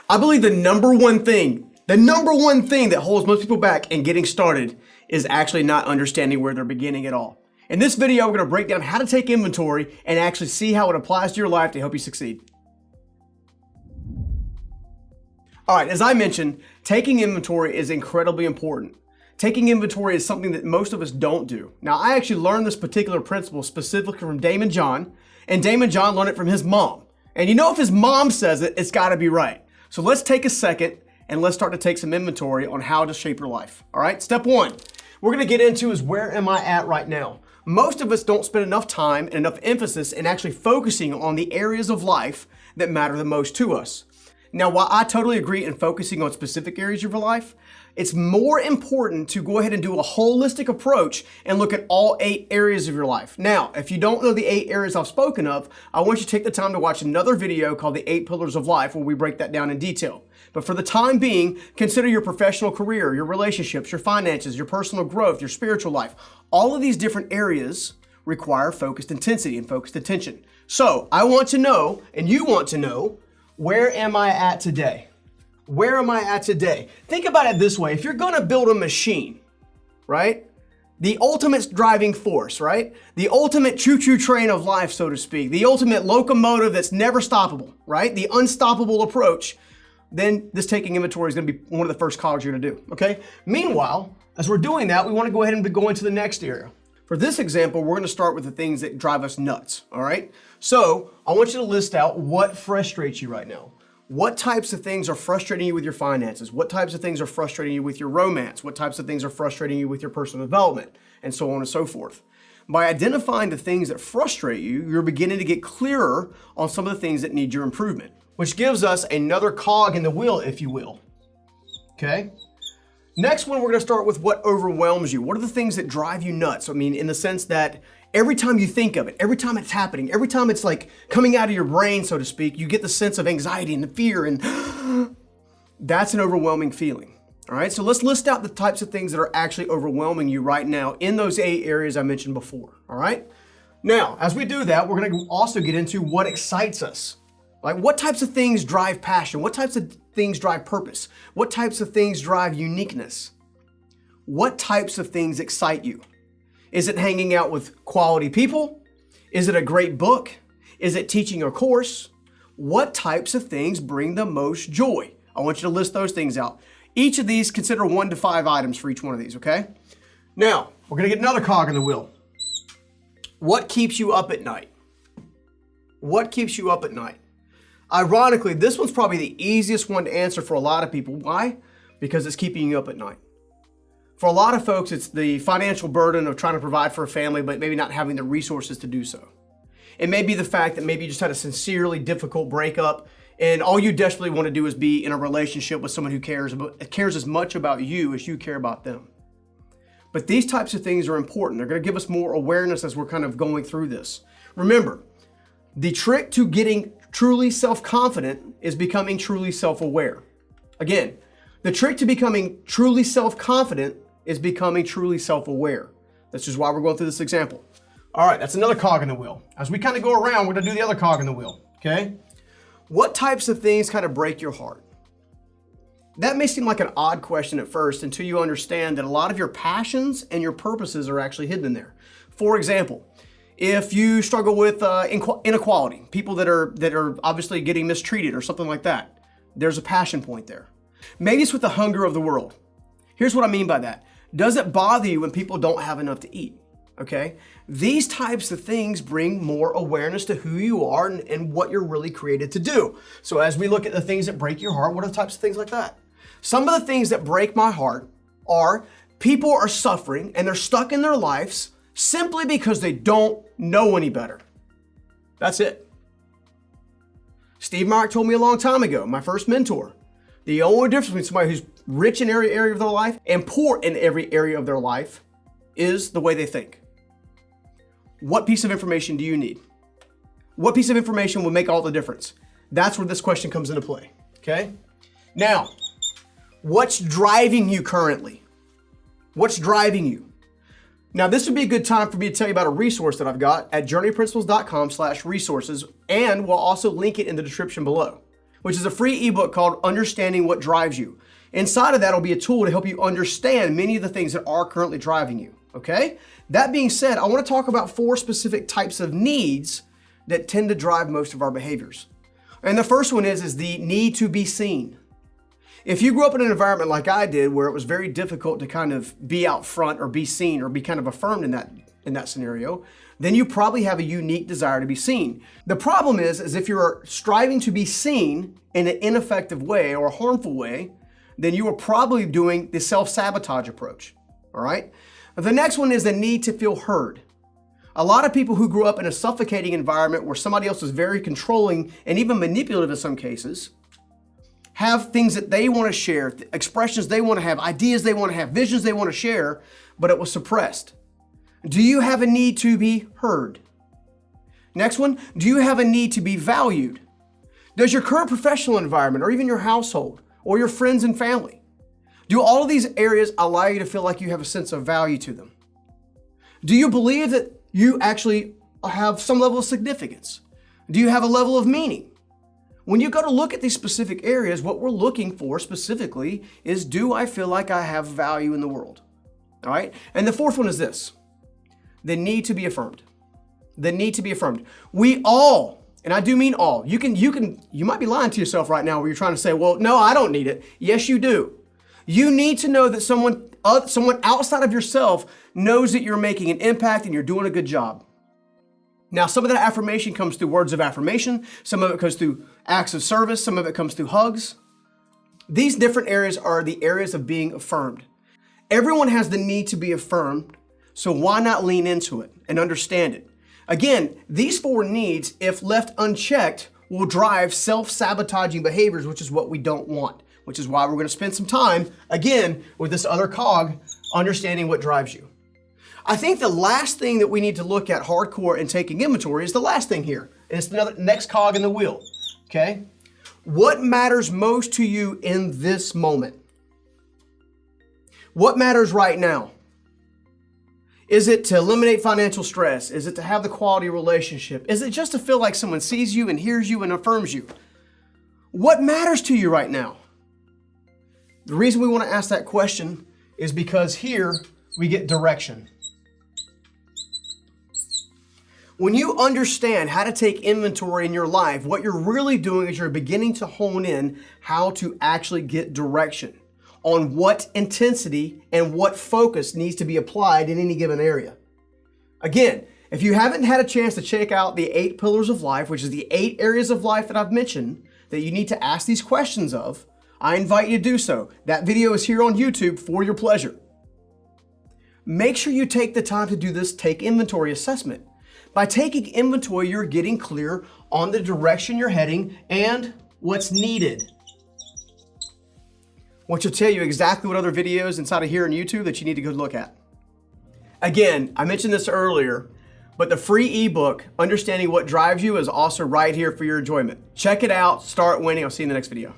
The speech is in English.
I believe the number one thing that holds most people back in getting started is actually not understanding where they're beginning at all. In this video, we're going to break down how to take inventory and actually see how it applies to your life to help you succeed. All right, as I mentioned, taking inventory is incredibly important. Taking inventory is something that most of us don't do. Now, I actually learned this particular principle specifically from Daymond John, and Daymond John learned it from his mom. And you know, if his mom says it, it's got to be right. So let's take a second and let's start to take some inventory on how to shape your life. All right, step one, we're going to get into is where am I at right now? Most of us don't spend enough time and enough emphasis in actually focusing on the areas of life that matter the most to us. Now, while I totally agree in focusing on specific areas of your life, it's more important to go ahead and do a holistic approach and look at all 8 areas of your life. Now, if you don't know the 8 areas I've spoken of, I want you to take the time to watch another video called The 8 Pillars of Life where we break that down in detail. But for the time being, consider your professional career, your relationships, your finances, your personal growth, your spiritual life. All of these different areas require focused intensity and focused attention. So I want to know, and you want to know, where am I at today? Where am I at today? Think about it this way. If you're going to build a machine, right? The ultimate driving force, right? The ultimate choo-choo train of life, so to speak. The ultimate locomotive that's never stoppable, right? The unstoppable approach. Then this taking inventory is going to be one of the first cogs you're going to do, okay? Meanwhile, as we're doing that, we want to go ahead and go into the next area. For this example, we're going to start with the things that drive us nuts, all right? So I want you to list out what frustrates you right now. What types of things are frustrating you with your finances? What types of things are frustrating you with your romance? What types of things are frustrating you with your personal development? And so on and so forth. By identifying the things that frustrate you, you're beginning to get clearer on some of the things that need your improvement, which gives us another cog in the wheel, if you will. Okay? Next one, we're going to start with what overwhelms you. What are the things that drive you nuts? I mean, in the sense that every time you think of it, every time it's happening, every time it's like coming out of your brain, so to speak, you get the sense of anxiety and the fear, and that's an overwhelming feeling. All right, so let's list out the types of things that are actually overwhelming you right now in those 8 areas I mentioned before. All right, now as we do that, we're going to also get into what excites us. Like, what types of things drive passion? What types of things drive purpose? What types of things drive uniqueness? What types of things excite you? Is it hanging out with quality people? Is it a great book? Is it teaching a course? What types of things bring the most joy? I want you to list those things out. Each of these, consider 1 to 5 items for each one of these, okay? Now, we're going to get another cog in the wheel. What keeps you up at night? What keeps you up at night? Ironically, this one's probably the easiest one to answer for a lot of people. Why? Because it's keeping you up at night. For a lot of folks, it's the financial burden of trying to provide for a family, but maybe not having the resources to do so. It may be the fact that maybe you just had a sincerely difficult breakup, and all you desperately want to do is be in a relationship with someone who cares as much about you as you care about them. But these types of things are important. They're going to give us more awareness as we're kind of going through this. Remember, the trick to getting truly self-confident is becoming truly self-aware. Again, the trick to becoming truly self-confident is becoming truly self-aware. This is why we're going through this example. All right, that's another cog in the wheel. As we kind of go around, we're going to do the other cog in the wheel, okay? What types of things kind of break your heart? That may seem like an odd question at first until you understand that a lot of your passions and your purposes are actually hidden in there. For example, if you struggle with inequality, people that are obviously getting mistreated or something like that, there's a passion point there. Maybe it's with the hunger of the world. Here's what I mean by that. Does it bother you when people don't have enough to eat? Okay? These types of things bring more awareness to who you are and what you're really created to do. So as we look at the things that break your heart, what are the types of things like that? Some of the things that break my heart are people are suffering and they're stuck in their lives simply because they don't know any better. That's it. Steve Mark told me a long time ago, my first mentor, the only difference between somebody who's rich in every area of their life and poor in every area of their life is the way they think. What piece of information do you need? What piece of information will make all the difference? That's where this question comes into play, okay? Now, what's driving you currently? What's driving you? Now, this would be a good time for me to tell you about a resource that I've got at journeyprinciples.com/resources, and we'll also link it in the description below. which is a free ebook called Understanding What Drives You. Inside of that will be a tool to help you understand many of the things that are currently driving you, okay? That being said, I want to talk about 4 specific types of needs that tend to drive most of our behaviors. And the first one is the need to be seen. If you grew up in an environment like I did, where it was very difficult to kind of be out front or be seen or be kind of affirmed in that scenario, then you probably have a unique desire to be seen. The problem is if you're striving to be seen in an ineffective way or a harmful way, then you are probably doing the self-sabotage approach, all right? The next one is the need to feel heard. A lot of people who grew up in a suffocating environment where somebody else is very controlling and even manipulative in some cases, have things that they want to share, expressions they want to have, ideas they want to have, visions they want to share, but it was suppressed. Do you have a need to be heard? Next one, do you have a need to be valued? Does your current professional environment or even your household or your friends and family, do all of these areas allow you to feel like you have a sense of value to them? Do you believe that you actually have some level of significance? Do you have a level of meaning? When you go to look at these specific areas, what we're looking for specifically is, do I feel like I have value in the world? All right. And the fourth one is this: the need to be affirmed. The need to be affirmed. We all, and I do mean all, you might be lying to yourself right now where you're trying to say, well, no, I don't need it. Yes, you do. You need to know that someone outside of yourself knows that you're making an impact and you're doing a good job. Now, some of that affirmation comes through words of affirmation. Some of it comes through acts of service. Some of it comes through hugs. These different areas are the areas of being affirmed. Everyone has the need to be affirmed, so why not lean into it and understand it? Again, these 4 needs, if left unchecked, will drive self-sabotaging behaviors, which is what we don't want, which is why we're going to spend some time, again, with this other cog, understanding what drives you. I think the last thing that we need to look at hardcore in taking inventory is the last thing here. And it's the next cog in the wheel, okay? What matters most to you in this moment? What matters right now? Is it to eliminate financial stress? Is it to have the quality relationship? Is it just to feel like someone sees you and hears you and affirms you? What matters to you right now? The reason we want to ask that question is because here we get direction. When you understand how to take inventory in your life, what you're really doing is you're beginning to hone in how to actually get direction on what intensity and what focus needs to be applied in any given area. Again, if you haven't had a chance to check out the 8 pillars of life, which is the 8 areas of life that I've mentioned that you need to ask these questions of, I invite you to do so. That video is here on YouTube for your pleasure. Make sure you take the time to do this take inventory assessment. By taking inventory, you're getting clear on the direction you're heading and what's needed, which will tell you exactly what other videos inside of here on YouTube that you need to go look at. Again, I mentioned this earlier, but the free ebook, Understanding What Drives You, is also right here for your enjoyment. Check it out, start winning. I'll see you in the next video.